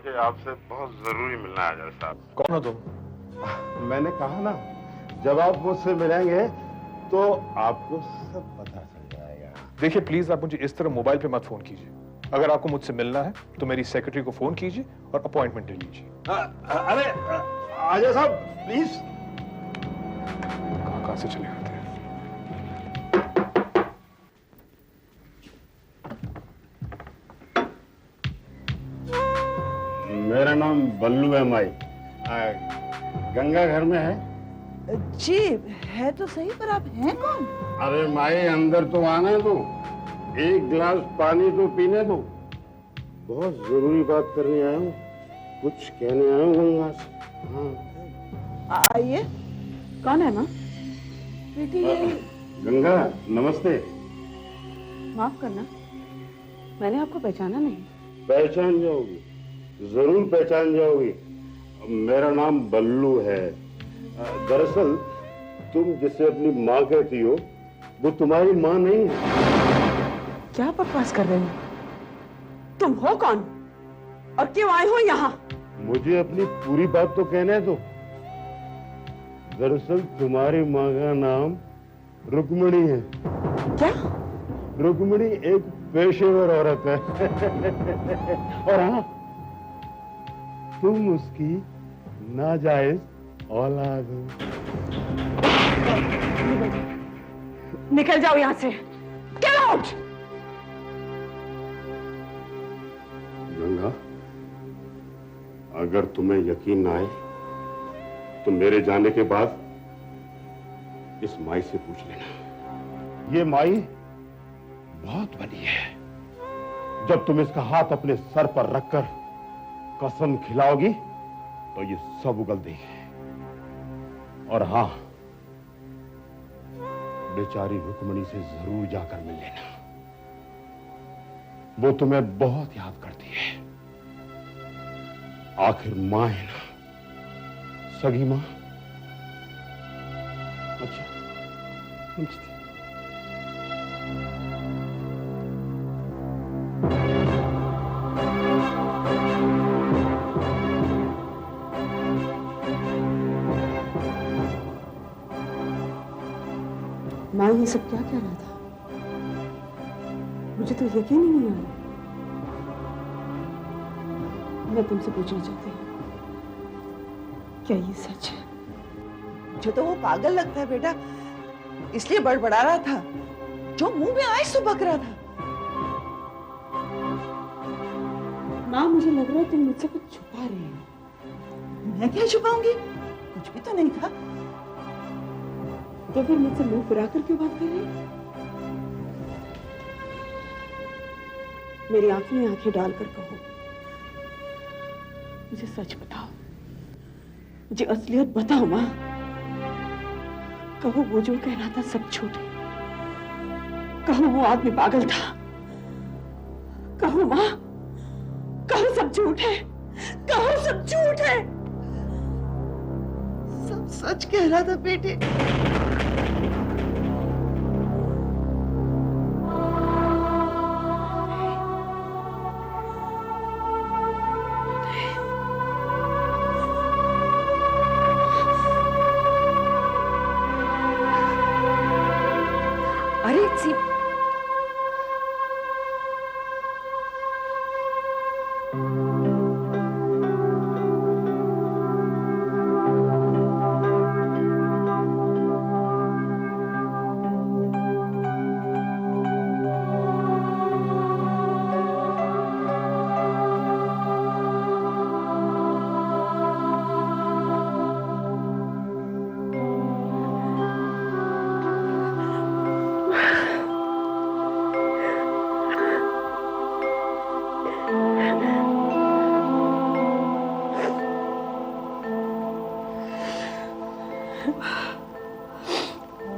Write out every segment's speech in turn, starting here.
मुझे आपसे बहुत जरूरी मिलना है जज साहब। कौन हो तुम? मैंने कहा ना, जब आप मुझसे मिलेंगे तो आपको सब पता चल जाएगा। देखिए प्लीज आप मुझे इस तरह मोबाइल पे मत फोन कीजिए। अगर आपको मुझसे मिलना है तो मेरी सेक्रेटरी को फोन कीजिए और अपॉइंटमेंट ले लीजिए। अरे आजा साहब प्लीज। कहां से चले आते हैं? मेरा नाम बल्लू है माई। गंगा घर में है? जी है तो सही, पर आप हैं कौन? अरे माई अंदर तो आना दो, एक गिलास पानी तो पीने दो। बहुत जरूरी बात करने आया हूँ, कुछ कहने आया हूँ गंगा से। हाँ आइए। कौन है माँ? बेटी ये गंगा नमस्ते। माफ करना, मैंने आपको पहचाना नहीं। पहचान जाओगी, जरूर पहचान जाओगी। मेरा नाम बल्लू है। दरअसल तुम जिसे अपनी माँ कहती हो वो तुम्हारी माँ नहीं है। क्या बकवास कर रहे हो? तुम हो कौन और क्यों आए हो यहाँ? मुझे अपनी पूरी बात तो कहने दो। दरअसल तुम्हारी माँ का नाम रुक्मिणी है। क्या? रुक्मिणी एक पेशेवर औरत है। और हाँ, तुम उसकी नाजायज औलाद हो। निकल जाओ यहाँ से। Get out! गंगा, अगर तुम्हें यकीन ना आए तो मेरे जाने के बाद इस माई से पूछ लेना। ये माई बहुत बड़ी है। जब तुम इसका हाथ अपने सर पर रखकर कसम खिलाओगी तो ये सब उगल देगी। और हाँ, बेचारी रुक्मिणी से जरूर जाकर मिल लेना। वो तुम्हें बहुत याद करती है। आखिर मां है ना, सगी मां। अच्छा समझती। माँ ये सब क्या कह रहा था? मुझे तो यकीन ही नहीं आया। मैं तुमसे पूछना चाहती हूँ, क्या ये सच है? मुझे तो वो पागल लगता है बेटा, इसलिए बड़बड़ा रहा था। जो मुंह में आए सो बक रहा था। माँ मुझे लग रहा है तुम मुझसे कुछ छुपा रही हो। मैं क्या छुपाऊंगी? कुछ भी तो नहीं था। तो फिर मुझसे मुंह फिराकर क्यों बात कर रही हो? मेरी आंखों में आंखें डालकर कहो, मुझे सच बताओ, मुझे असलियत बताओ माँ। कहो वो जो कह रहा था सब झूठ है। कहो वो आदमी पागल था। कहो माँ, कहो सब झूठ है। कहो सब झूठ है। सब सच कह रहा था बेटे। अरे सी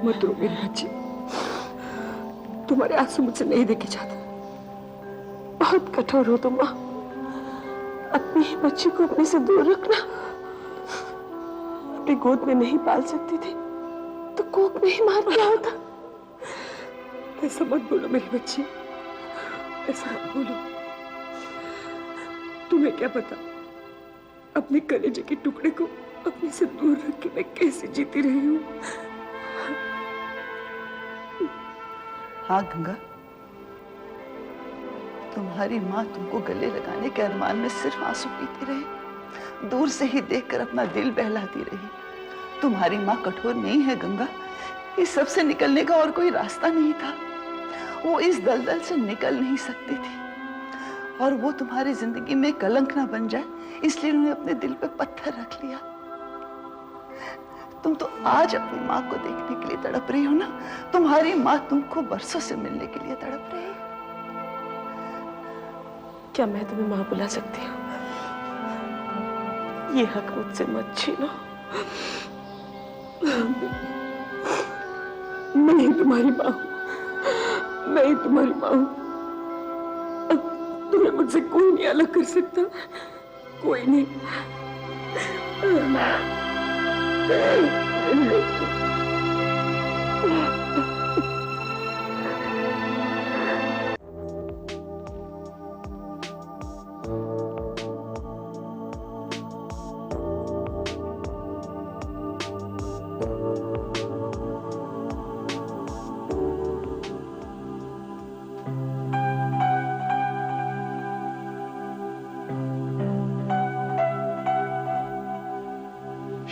मत रो मेरी बच्ची, तुम्हारे आंसू मुझसे नहीं देखे जाते। बहुत कठोर हो तुम माँ। अपनी ही बच्ची को अपने से दूर रखना। अपनी गोद में नहीं पाल सकती थी तो कोख में ही मार दिया होता। ऐसा मत बोलो मेरी बच्ची, ऐसा मत बोलो। तुम्हें क्या पता अपने कलेजे के टुकड़े को अपने से दूर रख के मैं कैसे जीती रही हूँ। हाँ गंगा, तुम्हारी माँ तुमको गले लगाने के अरमान में सिर्फ आंसू पीती रही, दूर से ही देखकर अपना दिल बहलाती रही। तुम्हारी माँ कठोर नहीं है गंगा, इस सब से निकलने का और कोई रास्ता नहीं था। वो इस दलदल से निकल नहीं सकती थी, और वो तुम्हारी जिंदगी में कलंक ना बन जाए इसलिए उन्होंने अपने दिल पे पत्थर रख लिया। तुम तो आज अपनी माँ को देखने के लिए तड़प रही हो ना, तुम्हारी माँ तुमको बरसों से मिलने के लिए तड़प रही है। क्या मैं तुम्हें माँ बुला सकती हूँ? ये हक मुझसे मत छीनो। मैं ही तुम्हारी माँ हूँ, मैं ही तुम्हारी माँ हूँ। अब तुम्हें मुझसे कोई नहीं अलग कर सकता, कोई नहीं।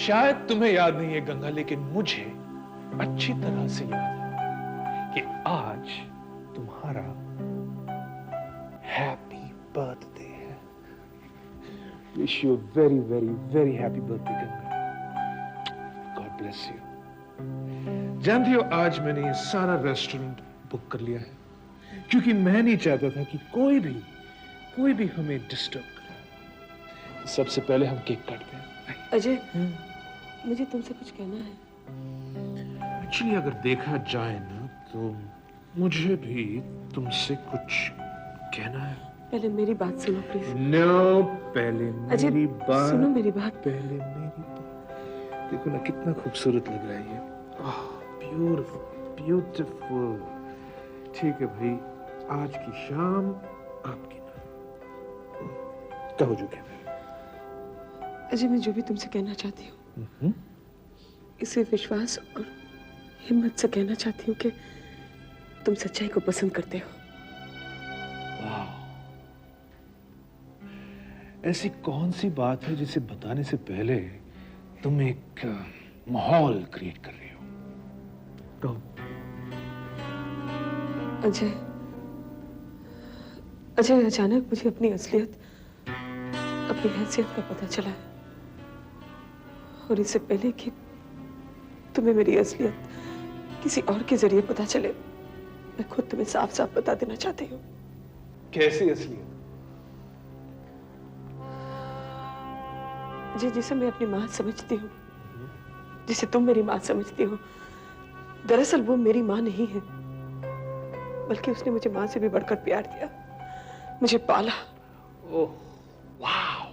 शायद तुम्हें याद नहीं है गंगा, लेकिन मुझे अच्छी तरह से याद है कि आज तुम्हारा हैप्पी बर्थडे है। Wish you very very very happy birthday Ganga. God bless you. जानती हो, आज मैंने ये सारा रेस्टोरेंट बुक कर लिया है क्योंकि मैं नहीं चाहता था कि कोई भी हमें डिस्टर्ब करे। सबसे पहले हम केक काटते हैं। अजय, मुझे तुमसे कुछ कहना है। एक्चुअली अगर देखा जाए ना तो मुझे भी तुमसे कुछ कहना है। पहले मेरी बात सुनो प्लीज। नो, पहले अजय, मेरी बात सुनो मेरी बात। पहले मेरी बात। देखो ना कितना खूबसूरत लग रहा है ये। Beautiful beautiful. ठीक है भाई, आज की शाम आपकी ना। कहो जो कहना है। अजय, मैं जो भी तुमसे कहना चाहती हूँ इसे विश्वास और हिम्मत से कहना चाहती हूँ कि तुम सच्चाई को पसंद करते हो। ऐसी कौन सी बात है जिसे बताने से पहले तुम एक माहौल क्रिएट कर रही हो? तो अजय, अचानक मुझे अपनी असलियत, अपनी हैसियत का पता चला है, और इससे पहले कि तुम्हें मेरी असलियत किसी और के जरिए पता चले, मैं खुद तुम्हें साफ साफ बता देना चाहती हूँ। कैसी असलियत? जिसे मैं अपनी माँ समझती हूँ, जिसे तुम मेरी माँ समझती हो, दरअसल वो मेरी माँ नहीं है, बल्कि उसने मुझे माँ से भी बढ़कर प्यार दिया, मुझे पाला। ओह वाह,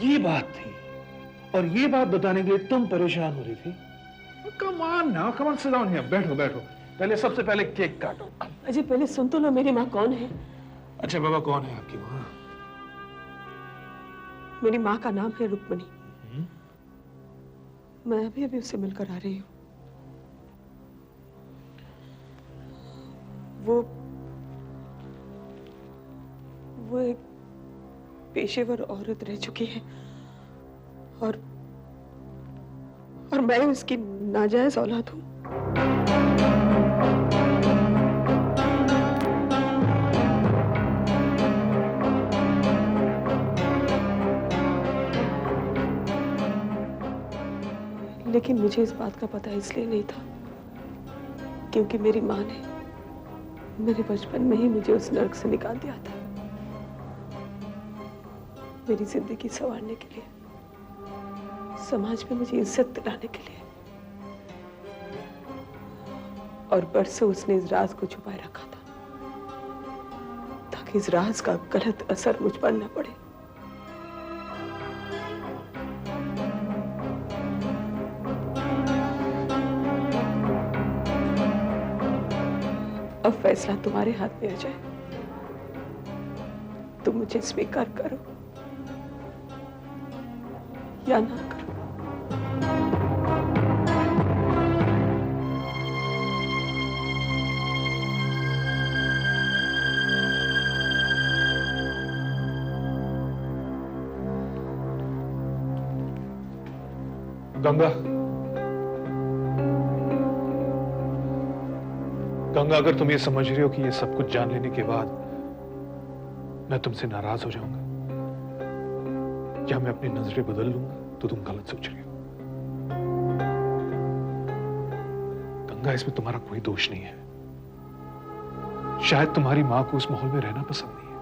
ये बात थी, और ये बात बताने के लिए तुम परेशान हो रही थी। Come on now, come on, sit down here. बैठो बैठो, पहले सबसे पहले केक काटो। अजय, पहले सुन तो लो मेरी माँ कौन है। अच्छा बाबा, कौन है आपकी माँ? मेरी माँ का नाम है रुक्मणी। मैं अभी अभी उससे मिलकर आ रही हूँ। वो एक पेशेवर औरत रह चुकी है, और मैं उसकी नाजायज औलाद हूँ। लेकिन मुझे इस बात का पता इसलिए नहीं था क्योंकि मेरी माँ ने मेरे बचपन में ही मुझे उस नर्क से निकाल दिया था, मेरी जिंदगी संवारने के लिए, समाज में मुझे इज्जत दिलाने के लिए। और बरसों उसने इस राज को छुपाए रखा था ताकि इस राज का गलत असर मुझ पर न पड़े। अब फैसला तुम्हारे हाथ में आ जाए। तुम मुझे स्वीकार करो या ना करूं। गंगा, गंगा, अगर तुम ये समझ रही हो कि ये सब कुछ जान लेने के बाद मैं तुमसे नाराज हो जाऊंगा या मैं अपनी नजरें बदल लूंगा, तो तुम गलत सोच रही हो। गंगा, इसमें तुम्हारा कोई दोष नहीं है। शायद तुम्हारी मां को उस माहौल में रहना पसंद नहीं है।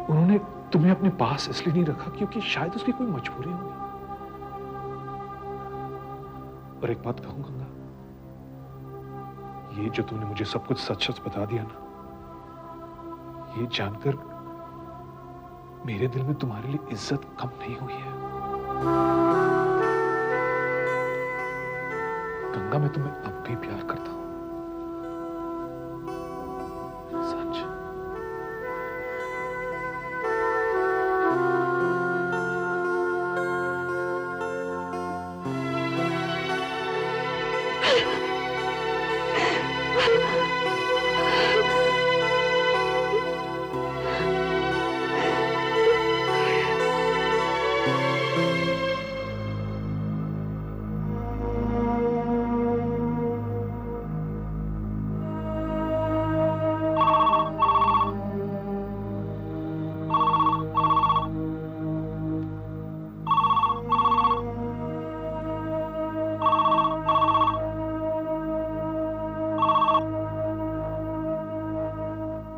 उन्होंने तुम्हें अपने पास इसलिए नहीं रखा क्योंकि शायद उसकी कोई मजबूरी होगी। और एक बात कहूं गंगा, ये जो तूने मुझे सब कुछ सच सच बता दिया ना, ये जानकर मेरे दिल में तुम्हारे लिए इज्जत कम नहीं हुई है। गंगा, मैं तुम्हें अब भी प्यार करता हूं, सच।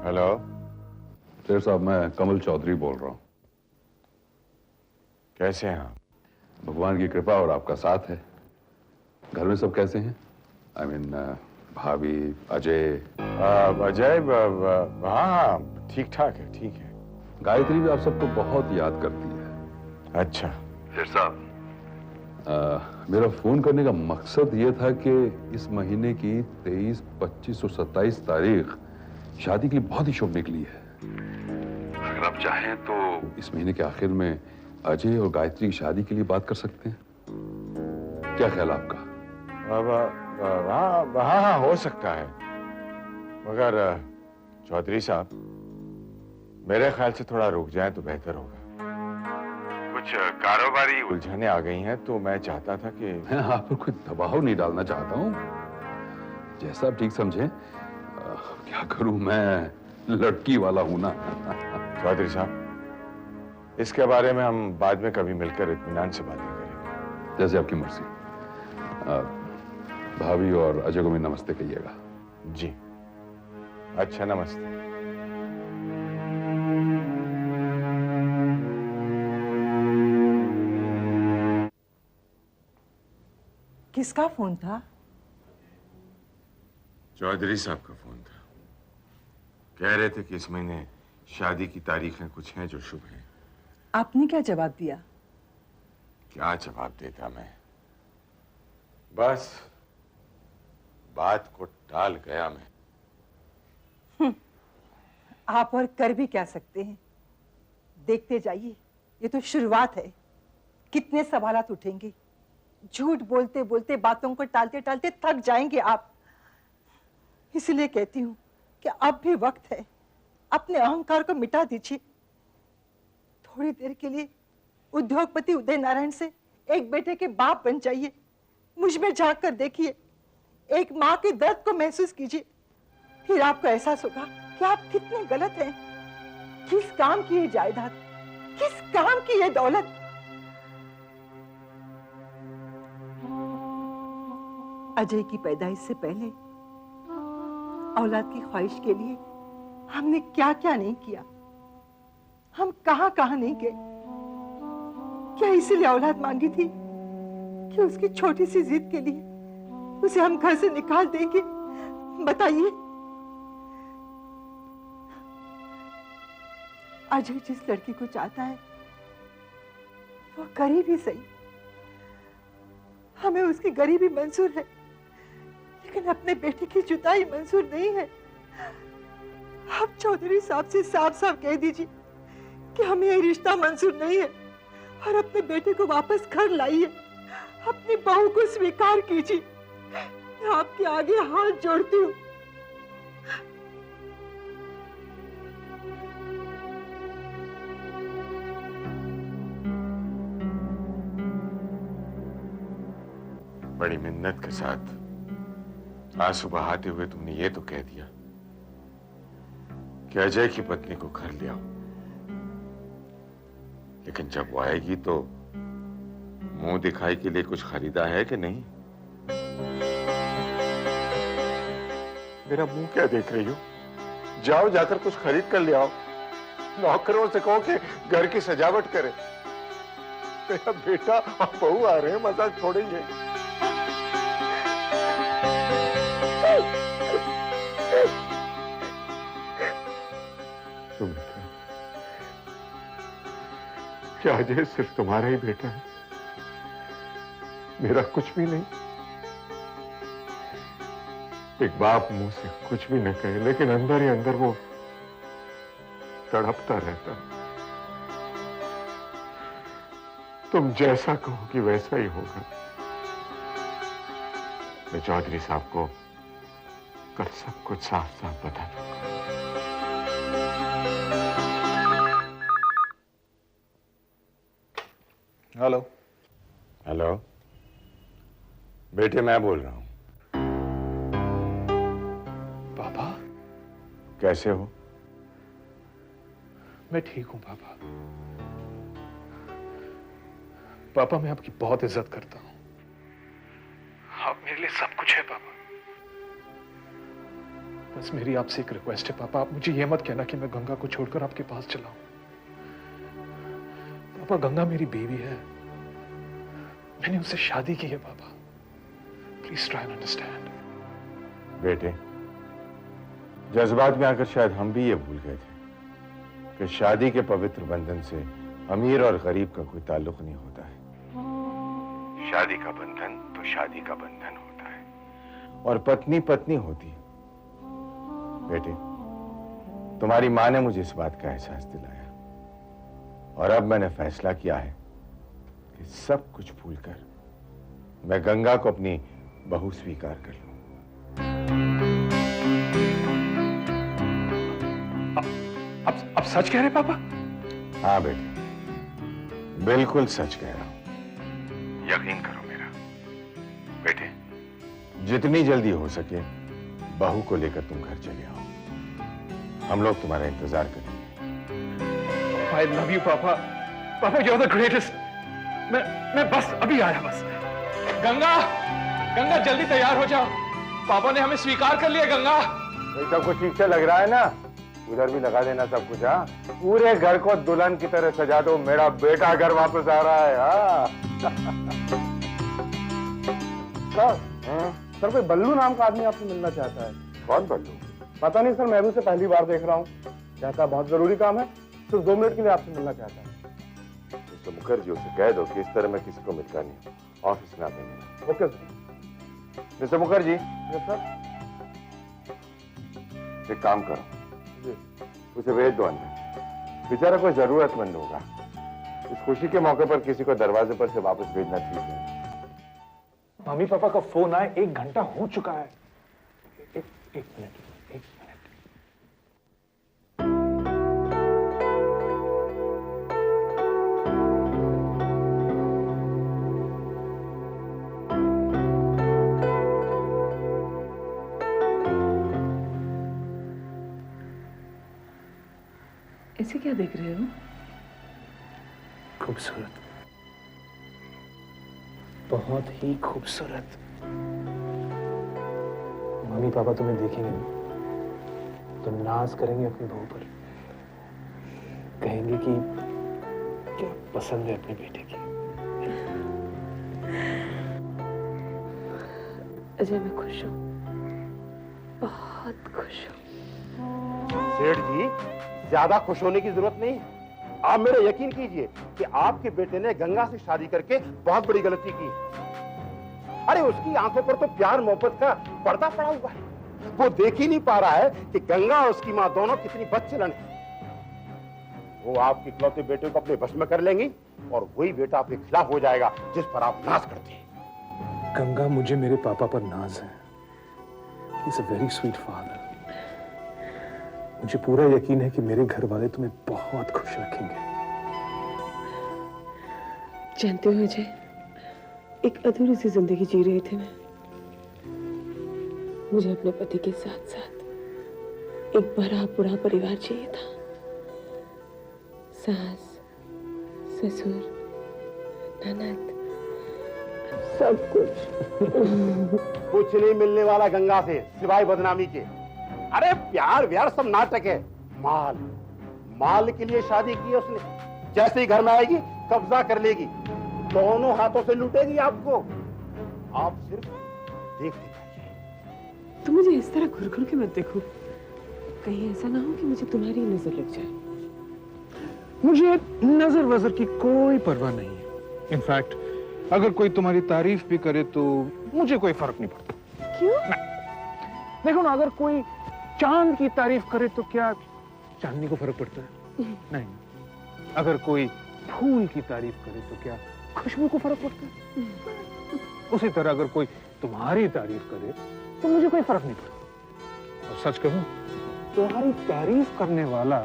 हेलो शेर साहब, मैं कमल चौधरी बोल रहा हूँ। कैसे हैं आप? भगवान की कृपा और आपका साथ है। घर में सब कैसे हैं? आई मीन भाभी, अजय। अजय, हाँ ठीक ठाक है, ठीक है। गायत्री भी आप सबको बहुत याद करती है। अच्छा शेर साहब, मेरा फोन करने का मकसद ये था कि इस महीने की 23, 25 और 27 तारीख शादी की बहुत ही शुभ निकली है। अगर आप चाहें तो इस महीने के आखिर में अजय और गायत्री की शादी के लिए बात कर सकते हैं। क्या ख्याल आपका? हाँ हाँ हो सकता है, मगर चौधरी साहब मेरे ख्याल से थोड़ा रुक जाए तो बेहतर होगा। कुछ कारोबारी उलझने आ गई हैं, तो मैं चाहता था कि मैं आप पर कोई दबाव नहीं डालना चाहता हूँ। जैसा आप ठीक समझें। क्या करूं, मैं लड़की वाला हूं ना। चौधरी साहब, इसके बारे में हम बाद में कभी मिलकर इत्मीनान से बातें करेंगे। जैसे आपकी मर्जी। भाभी और अजय को भी नमस्ते कहिएगा। जी अच्छा, नमस्ते। किसका फोन था? चौधरी साहब का फोन था। कह रहे थे कि इस महीने शादी की तारीखें कुछ हैं जो शुभ हैं। आपने क्या जवाब दिया? क्या जवाब देता मैं, बस बात को टाल गया मैं। आप और कर भी क्या सकते हैं? देखते जाइए, ये तो शुरुआत है। कितने सवालात उठेंगे। झूठ बोलते बोलते, बातों को टालते टालते थक जाएंगे आप। इसलिए कहती हूँ कि अब भी वक्त है, अपने अहंकार को मिटा दीजिए। थोड़ी देर के लिए उद्योगपति उदय नारायण से एक बेटे के बाप बन जाइए। मुझ में झांक कर देखिए, एक माँ के दर्द को महसूस कीजिए। फिर आपको एहसास होगा कि आप कितने गलत हैं। किस काम की ये जायदाद, किस काम की ये दौलत। अजय की पैदाइश से पहले औलाद की ख्वाहिश के लिए हमने क्या क्या नहीं किया, हम कहां कहां नहीं गए। क्या इसीलिए औलाद मांगी थी कि उसकी छोटी सी जिद के लिए उसे हम घर से निकाल देंगे? बताइए। अजय जिस लड़की को चाहता है वो गरीबी सही, हमें उसकी गरीबी मंजूर है, लेकिन अपने बेटे की जुदाई मंजूर नहीं है। आप चौधरी साहब से साफ साफ कह दीजिए कि हमें ये रिश्ता मंजूर नहीं है। और अपने बेटे को वापस घर लाइए। अपनी बहू को स्वीकार कीजिए। मैं आपके आगे हाथ जोड़ती हूँ। बड़ी मिन्नत के साथ आंसू बहाते हुए तुमने ये तो कह दिया कि अजय की पत्नी को घर ले आओ, लेकिन जब वो आएगी तो मुंह दिखाई के लिए कुछ खरीदा है कि नहीं? मेरा मुंह क्या देख रही हो? जाओ, जाकर कुछ खरीद कर ले आओ। नौकरों से कहो कि घर की सजावट करे। मेरा बेटा और बहू आ रहे हैं, मजाक छोड़ेंगे। तुम क्या अजय सिर्फ तुम्हारा ही बेटा है, मेरा कुछ भी नहीं? एक बाप मुंह से कुछ भी न कहे, लेकिन अंदर ही अंदर वो तड़पता रहता है। तुम जैसा कहोगी वैसा ही होगा। मैं चौधरी साहब को कल सब कुछ साफ साफ बता दूंगा। हेलो। हेलो बेटे, मैं बोल रहा हूं। पापा, कैसे हो? मैं ठीक हूं पापा। पापा, मैं आपकी बहुत इज्जत करता हूं। आप मेरे लिए सब कुछ है पापा। बस मेरी आपसे एक रिक्वेस्ट है पापा, आप मुझे यह मत कहना कि मैं गंगा को छोड़कर आपके पास चला हूं। पापा, गंगा मेरी बीवी है, मैंने उससे शादी की है पापा। Please try and understand. बेटे, जज्बात में आकर शायद हम भी ये भूल गए थे कि शादी के पवित्र बंधन से अमीर और गरीब का कोई ताल्लुक नहीं होता है। शादी का बंधन तो शादी का बंधन होता है, और पत्नी पत्नी होती है। बेटे, तुम्हारी मां ने मुझे इस बात का एहसास दिलाया, और अब मैंने फैसला किया है कि सब कुछ भूलकर मैं गंगा को अपनी बहू स्वीकार कर लूं। आप सच कह रहे पापा? हाँ बेटे, बिल्कुल सच कह रहा हूं। यकीन करो मेरा। बेटे, जितनी जल्दी हो सके बहू को लेकर तुम घर चले आओ। हम लोग तुम्हारा इंतजार करेंगे। I love you पापा। पापा, you're the greatest। मैं बस अभी आया बस। गंगा, गंगा जल्दी तैयार हो जाओ। पापा ने हमें स्वीकार कर लिया गंगा। सब कुछ ठीक से लग रहा है ना? उधर भी लगा देना सब कुछ। हाँ, पूरे घर को दुल्हन की तरह सजा दो। मेरा बेटा घर वापस आ रहा है। हाँ। सर, कोई बल्लू नाम का आदमी आपसे मिलना चाहता है। कौन बल्लू? पता नहीं सर, मैं भी उसे पहली बार देख रहा हूँ। कहता बहुत जरूरी काम है, सिर्फ 2 मिनट के लिए आपसे मिलना चाहता है। मिस्टर मुखर्जी, उसे कह दो कि इस तरह मैं किसी को मिलता नहीं, ऑफिस में आते नहीं। Okay sir. Mister Mukherjee, yes sir. एक काम करो, उसे भेज दो अंदर। बेचारा कोई जरूरतमंद होगा। इस खुशी के मौके पर किसी को दरवाजे पर से वापस भेजना ठीक है। मम्मी पापा का फोन आए, 1 घंटा हो चुका है। एक मिनट। ऐसे क्या देख रहे हो? खूबसूरत, बहुत ही खूबसूरत। मम्मी पापा तुम्हें देखेंगे तो नाज करेंगे अपनी बहू पर, कहेंगे कि क्या पसंद है अपने बेटे की। अजय, मैं खुश हूँ, बहुत खुश हूँ। सेठ जी, ज्यादा खुश होने की जरूरत नहीं। आप मेरा यकीन कीजिए कि आपके बेटे ने गंगा से शादी करके बहुत बड़ी गलती की। अरे उसकी आंखों पर तो प्यार मोहब्बत का पर्दा पड़ा हुआ है। वो देख ही नहीं पा रहा है कि गंगा और उसकी मां दोनों कितनी बदचलन है। वो आपके इकलौते बेटे को अपने बस में कर लेंगी और वही बेटा आपके खिलाफ हो जाएगा जिस पर आप नाज करते हैं। गंगा, मुझे मेरे पापा पर नाज है। He's a very sweet father. मुझे पूरा यकीन है कि मेरे घर वाले तुम्हें बहुत खुश रखेंगे। जानते हो अजय, एक अधूरी सी जिंदगी जी रही थी मैं। मुझे अपने पति के साथ साथ एक भरा पूरा परिवार चाहिए था। सास, ससुर, ननद, सब कुछ। कुछ नहीं मिलने वाला गंगा से सिवाय बदनामी के। अरे प्यार व्यार सब नाटक है। माल माल के लिए शादी की है उसने। जैसे ही घर में आएगी कब्जा कर लेगी, दोनों हाथों से लूटेगी आपको। आप सिर्फ देखते रहिए। तुम मुझे इस तरह घुर घुर के मत देखो, कहीं ऐसा ना हो कि मुझे तुम्हारी नजर लग जाए। मुझे नजर वजर की कोई परवाह नहीं है। इनफैक्ट अगर कोई तुम्हारी तारीफ भी करे तो मुझे कोई फर्क नहीं पड़ता। क्यों? देखो ना, अगर कोई चांद की तारीफ करे तो क्या चांदनी को फर्क पड़ता है? नहीं। अगर कोई फूल की तारीफ करे तो क्या खुशबू को फर्क पड़ता है? उसी तरह अगर कोई तुम्हारी तारीफ करे तो मुझे कोई फर्क नहीं पड़ता। और सच कहूं, तुम्हारी तारीफ करने वाला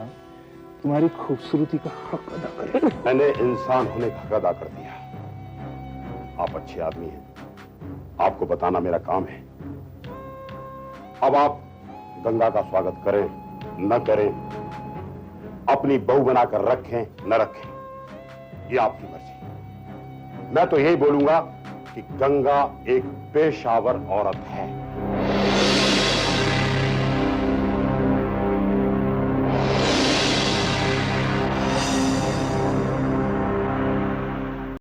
तुम्हारी खूबसूरती का हक अदा करे। मैंने इंसान होने का हक अदा कर दिया। आप अच्छे आदमी हैं, आपको बताना मेरा काम है। अब आप गंगा का स्वागत करें न करें, अपनी बहू बनाकर रखें न रखें, ये आपकी मर्जी। मैं तो यही बोलूंगा कि गंगा एक पेशावर औरत है।